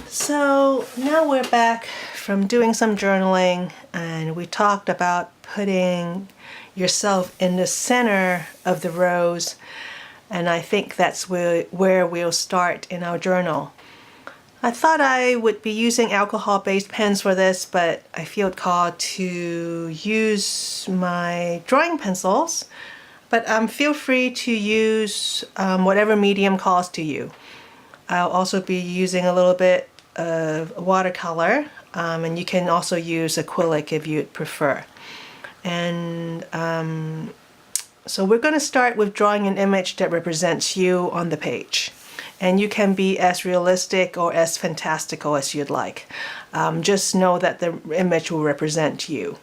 So now we're back from doing some journaling, and we talked about putting yourself in the center of the rose, and I think that's where we'll start in our journal. I thought I would be using alcohol-based pens for this, but I feel called to use my drawing pencils. But feel free to use whatever medium calls to you. I'll also be using a little bit of watercolor, and you can also use acrylic if you'd prefer. And so we're going to start with drawing an image that represents you on the page. And you can be as realistic or as fantastical as you'd like. Just know that the image will represent you.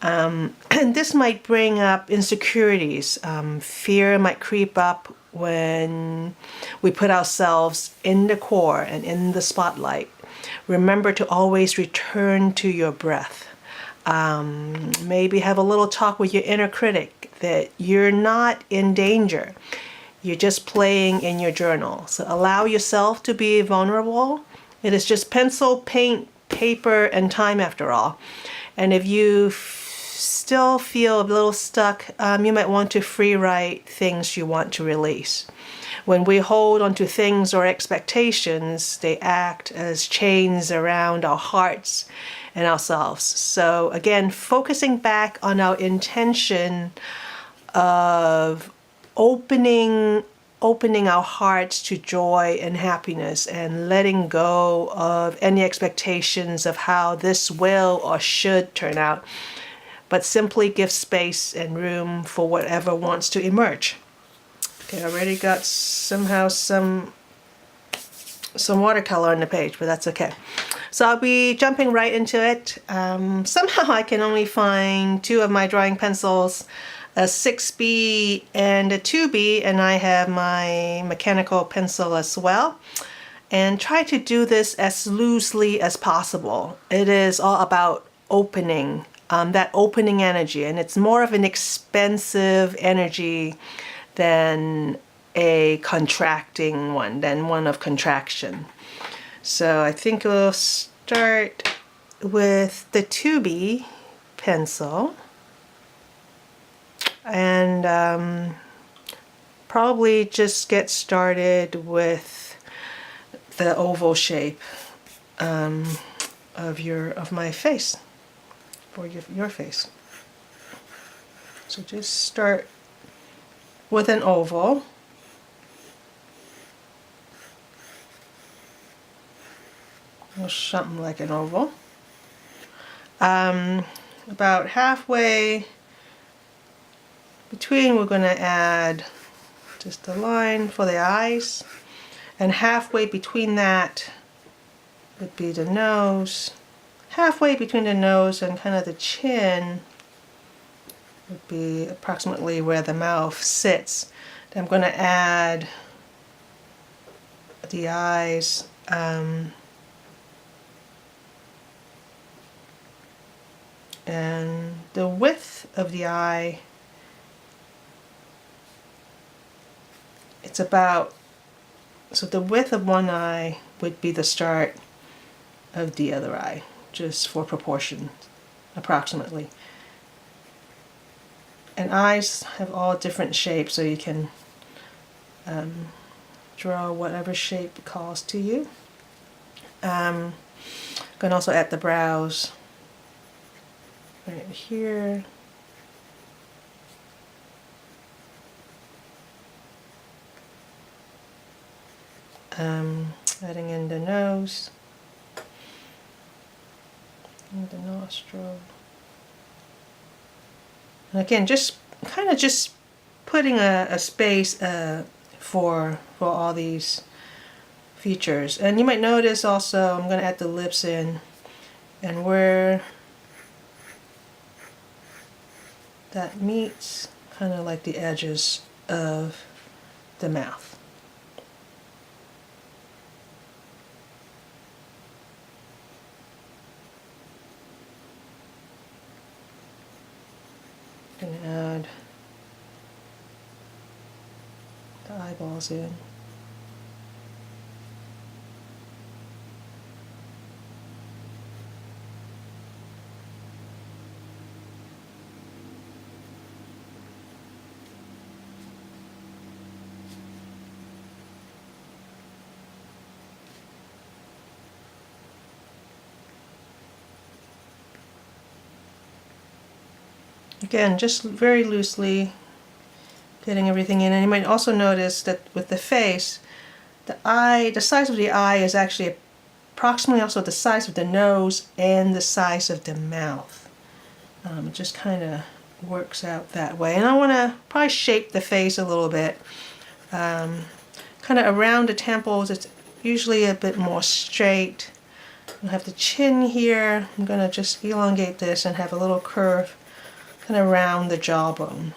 And this might bring up insecurities. Fear might creep up when we put ourselves in the core and in the spotlight. Remember to always return to your breath. Maybe have a little talk with your inner critic that you're not in danger. You're just playing in your journal. So allow yourself to be vulnerable. It is just pencil, paint, paper, and time after all. And if you still feel a little stuck, you might want to free write things you want to release. When we hold onto things or expectations, they act as chains around our hearts and ourselves. So again, focusing back on our intention of opening our hearts to joy and happiness, and letting go of any expectations of how this will or should turn out, but simply give space and room for whatever wants to emerge. Okay, I already got somehow some watercolor on the page, but that's okay. So I'll be jumping right into it. Somehow I can only find two of my drawing pencils, a 6B and a 2B, and I have my mechanical pencil as well. And try to do this as loosely as possible. It is all about opening, that opening energy, and it's more of an expensive energy than a contracting one, than one of contraction. So I think we'll start with the 2B pencil, and probably just get started with the oval shape of my face, for your face. So just start with an oval. Or something like an oval. About halfway between, we're going to add just a line for the eyes, and halfway between that would be the nose. Halfway between the nose and kind of the chin would be approximately where the mouth sits. Then I'm going to add the eyes. And the width of the eye, it's about, so the width of one eye would be the start of the other eye, just for proportion, approximately. And eyes have all different shapes, so you can draw whatever shape calls to you. You can also add the brows right here. Adding in the nose and the nostril. And again, just kind of just putting a space for all these features. And you might notice also I'm going to add the lips in, and where that meets kind of like the edges of the mouth. Going to add the eyeballs in. Again, just very loosely getting everything in. And you might also notice that with the face, the size of the eye is actually approximately also the size of the nose and the size of the mouth. It just kind of works out that way. And I want to probably shape the face a little bit. Kind of around the temples, it's usually a bit more straight. I have the chin here. I'm going to just elongate this and have a little curve kind of around the jawbone.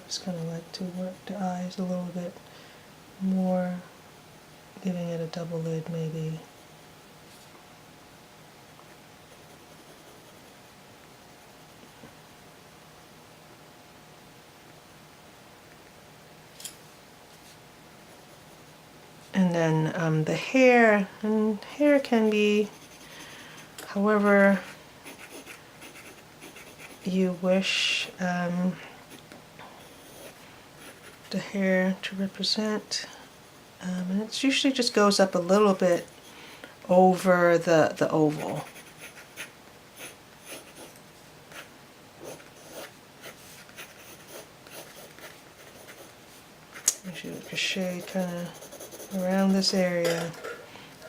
Just kind of like to work the eyes a little bit more, giving it a double lid maybe. And then the hair, and hair can be however you wish the hair to represent. And it usually just goes up a little bit over the oval. Usually like a shade kind of around this area.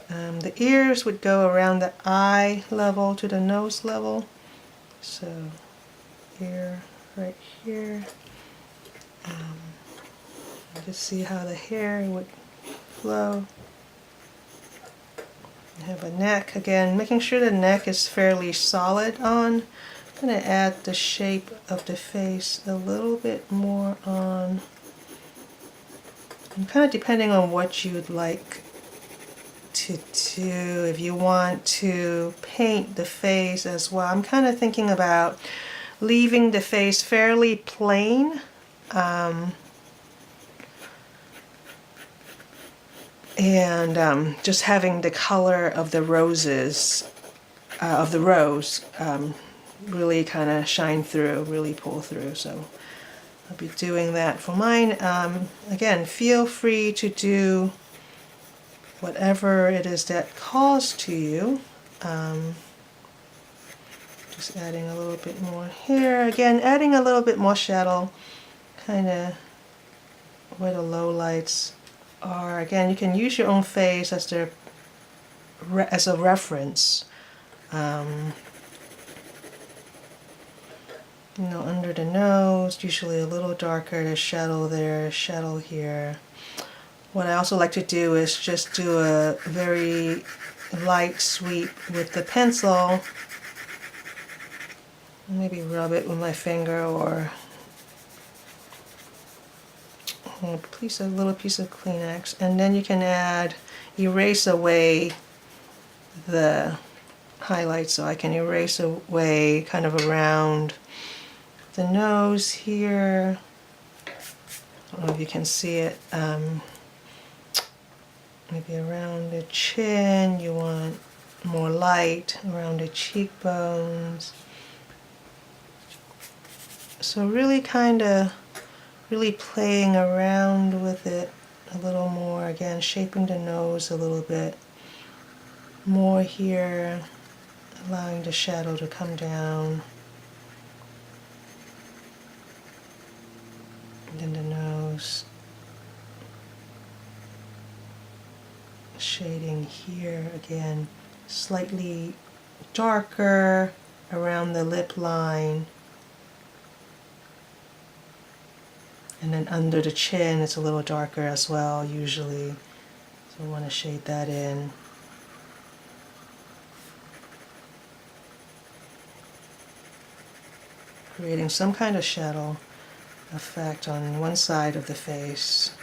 The ears would go around the eye level to the nose level. So ear right here. Just see how the hair would flow. You have a neck, again, making sure the neck is fairly solid on. I'm going to add the shape of the face a little bit more on. And kind of depending on what you'd like to do, if you want to paint the face as well. I'm kind of thinking about leaving the face fairly plain. And just having the color of the roses, of the rose, really kind of shine through, really pull through. So I'll be doing that for mine. Again, feel free to do whatever it is that calls to you. Just adding a little bit more here. Again, adding a little bit more shadow, kind of where the low lights are. Again, you can use your own face as a reference. You know, under the nose, usually a little darker. There's shadow there, shadow here. What I also like to do is just do a very light sweep with the pencil. Maybe rub it with my finger or a little piece of Kleenex, and then you can erase away the highlights. So I can erase away kind of around the nose here. I don't know if you can see it. Maybe around the chin, you want more light around the cheekbones. So really really playing around with it a little more. Again, shaping the nose a little bit more here, allowing the shadow to come down. And then the nose. Shading here again, slightly darker around the lip line. And then under the chin, it's a little darker as well, usually. So I want to shade that in. Creating some kind of shadow effect on one side of the face.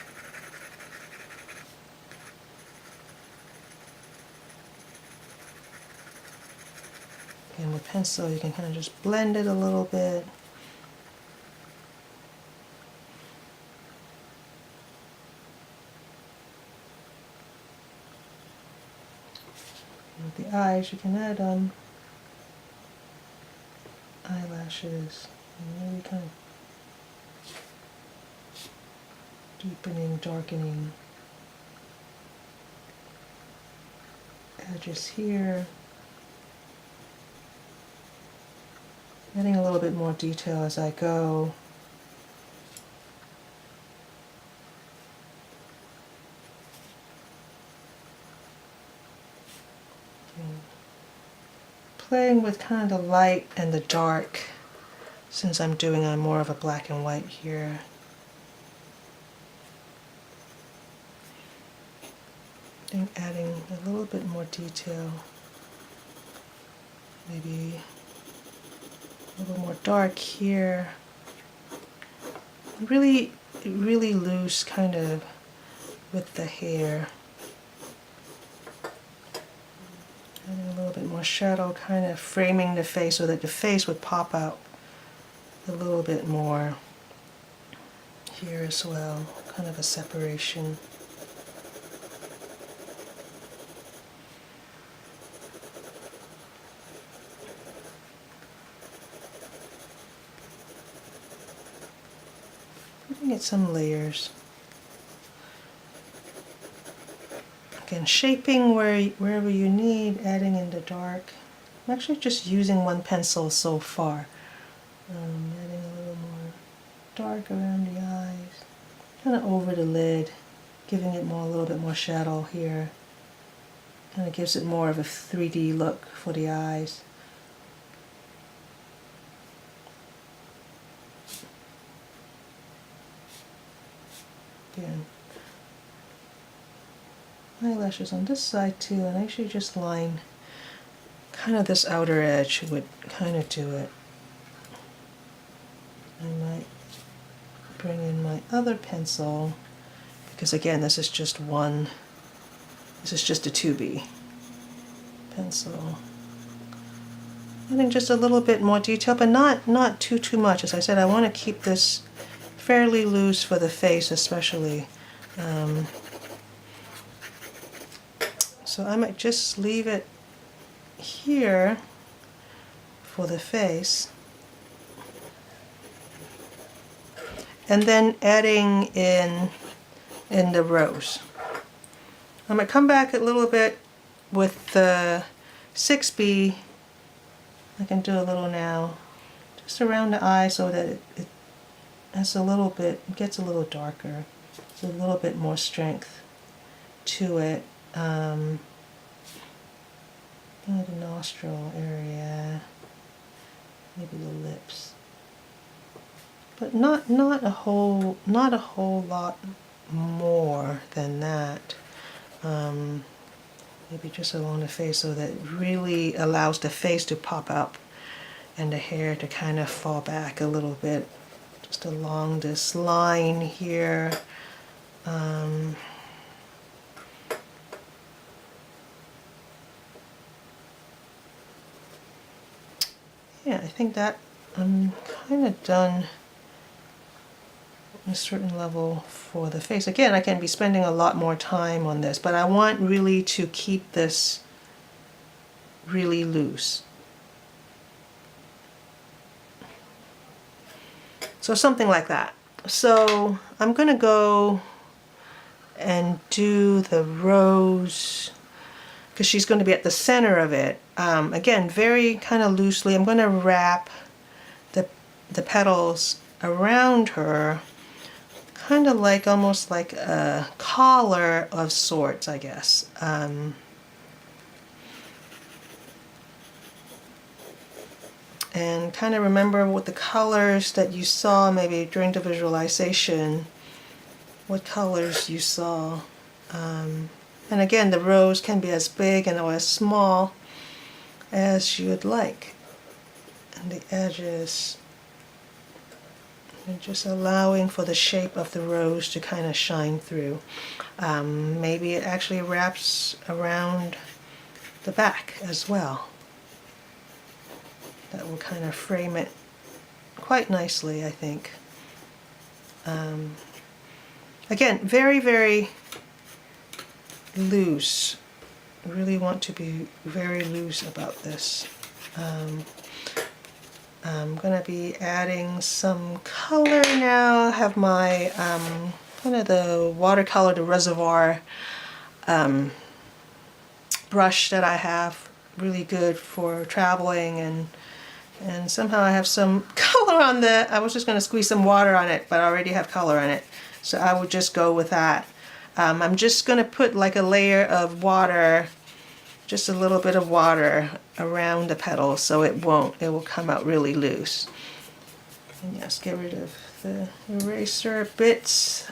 And with pencil, you can kind of just blend it a little bit. With the eyes, you can add eyelashes, and really kind of deepening, darkening edges here. Adding a little bit more detail as I go. Playing with kind of the light and the dark, since I'm doing more of a black and white here. I think adding a little bit more detail, maybe a little more dark here. Really, really loose kind of with the hair. Adding a little bit more shadow, kind of framing the face so that the face would pop out a little bit more here as well, kind of a separation. Putting it some layers. Again, shaping wherever you need, adding in the dark. I'm actually just using one pencil so far. Adding a little more dark around the eyes, kind of over the lid, giving it a little bit more shadow here. Kind of gives it more of a 3D look for the eyes. Again, eyelashes on this side too, and I actually just line kind of this outer edge would kind of do it. I might bring in my other pencil, because again this is just a 2B pencil. Adding just a little bit more detail, but not too much. As I said, I want to keep this fairly loose for the face especially. So I might just leave it here for the face. And then adding in the rose. I'm going to come back a little bit with the 6B. I can do a little now, just around the eye so that it has a little bit, it gets a little darker. There's a little bit more strength to it. The nostril area, maybe the lips. But not a whole lot more than that. Maybe just along the face so that it really allows the face to pop up and the hair to kind of fall back a little bit. Just along this line here. Yeah, I think that I'm kind of done a certain level for the face. Again, I can be spending a lot more time on this, but I want really to keep this really loose. So something like that. So I'm going to go and do the rose, because she's going to be at the center of it. Again, very kind of loosely. I'm going to wrap the petals around her, kind of like almost like a collar of sorts, I guess. And kind of remember what the colors that you saw maybe during the visualization, what colors you saw. And again, the rose can be as big and or as small as you would like. And the edges, and just allowing for the shape of the rose to kind of shine through. Maybe it actually wraps around the back as well. That will kind of frame it quite nicely, I think. Again, very, very loose. I really want to be very loose about this. I'm going to be adding some color now. I have my one of the watercolor, the Reservoir brush that I have, really good for traveling, and somehow I have some color on I was just going to squeeze some water on it, but I already have color on it, so I would just go with that. I'm just going to put like a layer of water, just a little bit of water around the petals so it will come out really loose. And yes, get rid of the eraser bits.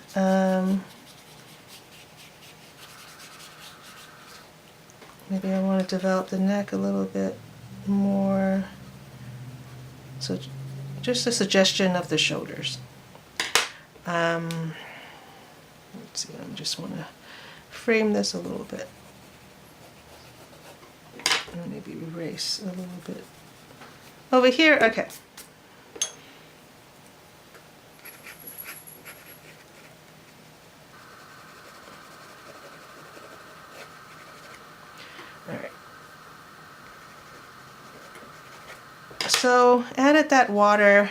Maybe I want to develop the neck a little bit more. So just a suggestion of the shoulders. Let's see, I just want to frame this a little bit. And maybe erase a little bit. Over here, okay. Alright. So added that water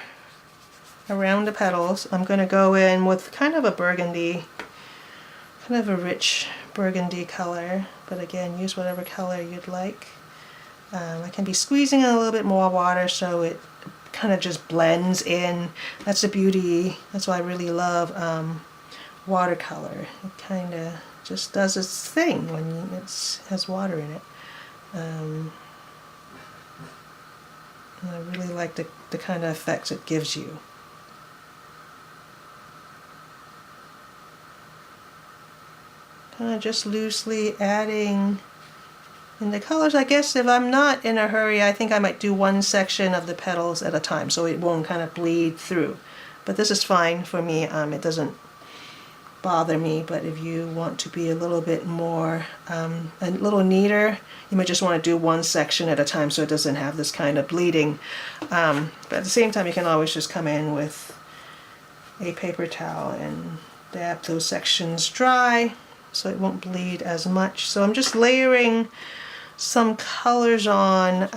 around the petals. I'm going to go in with kind of a burgundy, kind of a rich burgundy color, but again, use whatever color you'd like. I can be squeezing a little bit more water so it kind of just blends in. That's the beauty. That's why I really love watercolor. It kind of just does its thing when it has water in it. And I really like the kind of effects it gives you. Kind of just loosely adding in the colors. I guess if I'm not in a hurry, I think I might do one section of the petals at a time so it won't kind of bleed through. But this is fine for me. It doesn't bother me, but if you want to be a little bit more, a little neater, you might just want to do one section at a time so it doesn't have this kind of bleeding. But at the same time, you can always just come in with a paper towel and dab those sections dry so it won't bleed as much. So I'm just layering some colors on.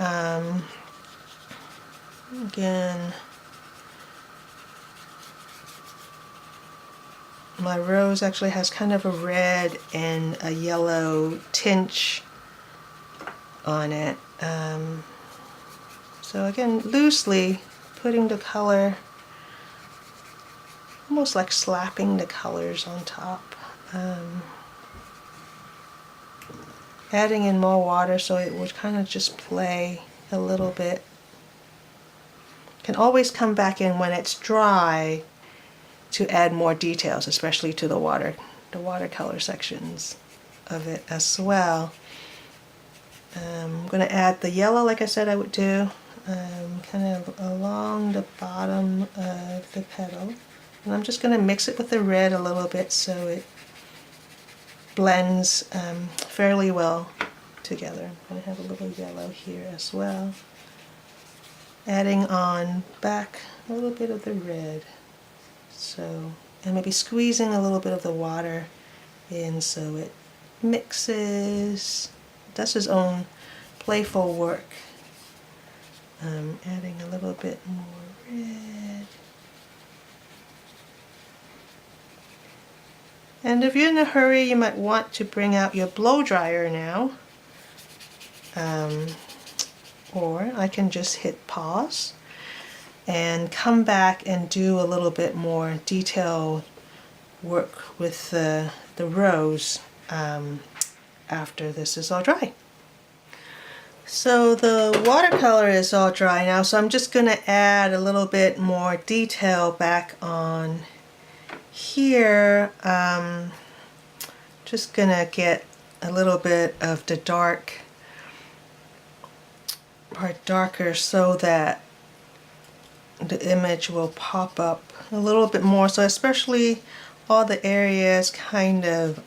Again, my rose actually has kind of a red and a yellow tinge on it. So again, loosely putting the color, almost like slapping the colors on top. Adding in more water so it would kind of just play a little bit. Can always come back in when it's dry to add more details, especially to the watercolor sections of it as well. I'm going to add the yellow like I said I would do, kind of along the bottom of the petal. And I'm just going to mix it with the red a little bit so it blends fairly well together. I'm going to have a little yellow here as well. Adding on back a little bit of the red. So, and maybe squeezing a little bit of the water in so it mixes, does its own playful work. Adding a little bit more red. And if you're in a hurry, you might want to bring out your blow dryer now. Or I can just hit pause and come back and do a little bit more detailed work with the rose after this is all dry. So the watercolor is all dry now, so I'm just going to add a little bit more detail back on here. Just going to get a little bit of the dark part darker so that the image will pop up a little bit more. So especially all the areas kind of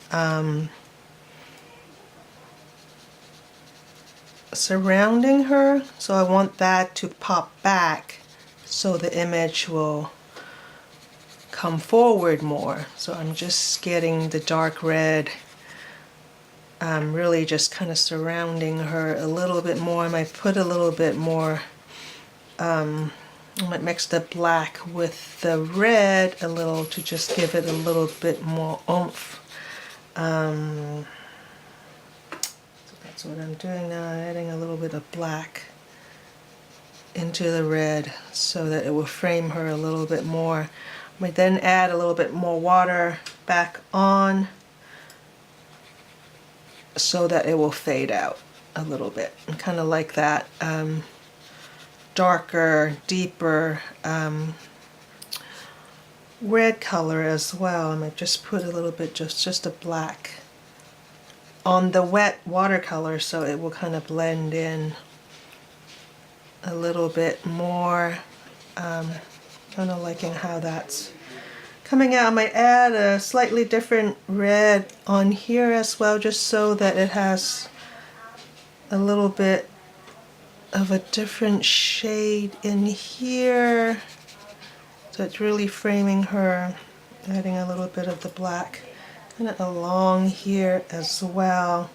surrounding her. So I want that to pop back so the image will come forward more. So I'm just getting the dark red, really just kind of surrounding her a little bit more. I might put a little bit more, I might mix the black with the red a little to just give it a little bit more oomph. So that's So what I'm doing now, I'm adding a little bit of black into the red so that it will frame her a little bit more. We then add a little bit more water back on so that it will fade out a little bit. And kind of like that darker, deeper red color as well. I might just put a little bit, just a black on the wet watercolor so it will kind of blend in a little bit more. Kind of liking how that's coming out. I might add a slightly different red on here as well, just so that it has a little bit of a different shade in here. So it's really framing her, adding a little bit of the black kind of along here as well.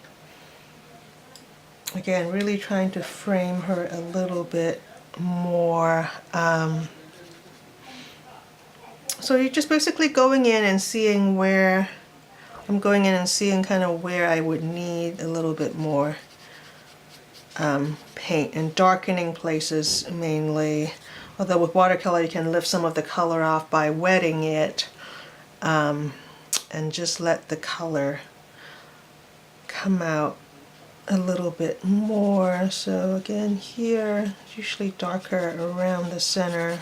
Again, really trying to frame her a little bit more. So you're just basically going in and seeing where, I'm going in and seeing kind of where I would need a little bit more paint, and darkening places mainly. Although with watercolor you can lift some of the color off by wetting it and just let the color come out a little bit more. So again here, usually darker around the center,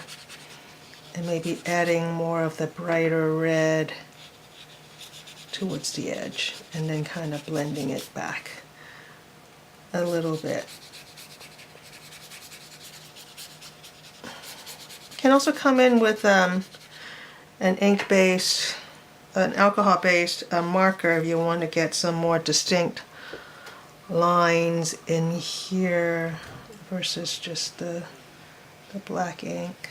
and maybe adding more of the brighter red towards the edge, and then kind of blending it back a little bit. Can also come in with an ink-based, an alcohol-based marker if you want to get some more distinct lines in here versus just the black ink.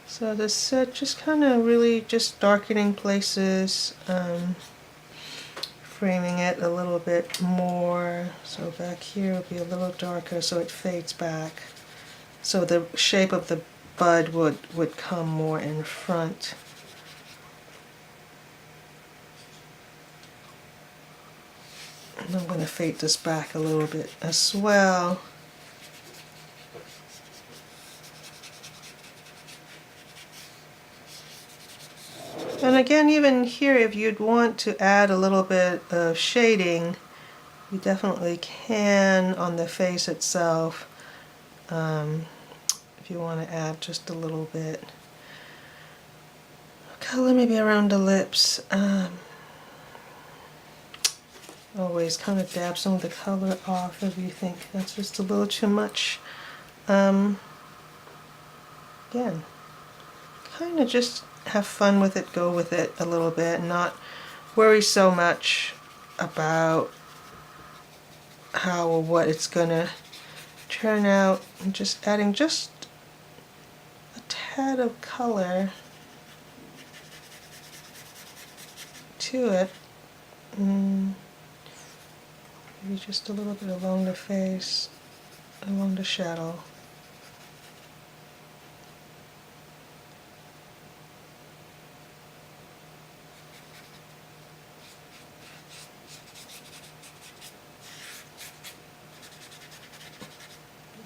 So this set, just kind of really just darkening places, framing it a little bit more. So back here will be a little darker so it fades back. So the shape of the bud would come more in front. And I'm going to fade this back a little bit as well. And again, even here, if you'd want to add a little bit of shading, you definitely can on the face itself. If you want to add just a little bit of color, maybe around the lips. Always kind of dab some of the color off if you think that's just a little too much. Again, kind of just have fun with it, go with it a little bit, and not worry so much about how or what it's gonna turn out, and just adding just a tad of color to it. Maybe just a little bit along the face, along the shadow.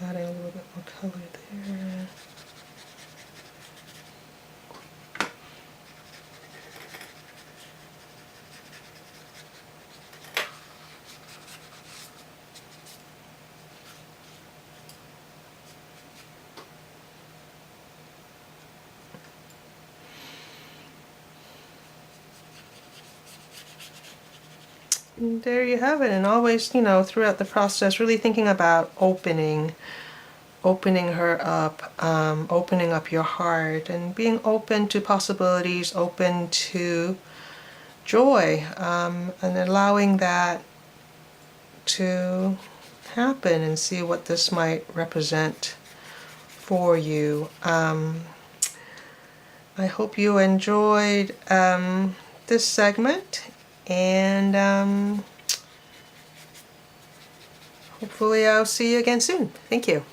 Adding a little bit more color there. And there you have it. And always, you know, throughout the process, really thinking about opening her up, opening up your heart, and being open to possibilities, open to joy, and allowing that to happen, and see what this might represent for you. I hope you enjoyed this segment, and hopefully I'll see you again soon. Thank you.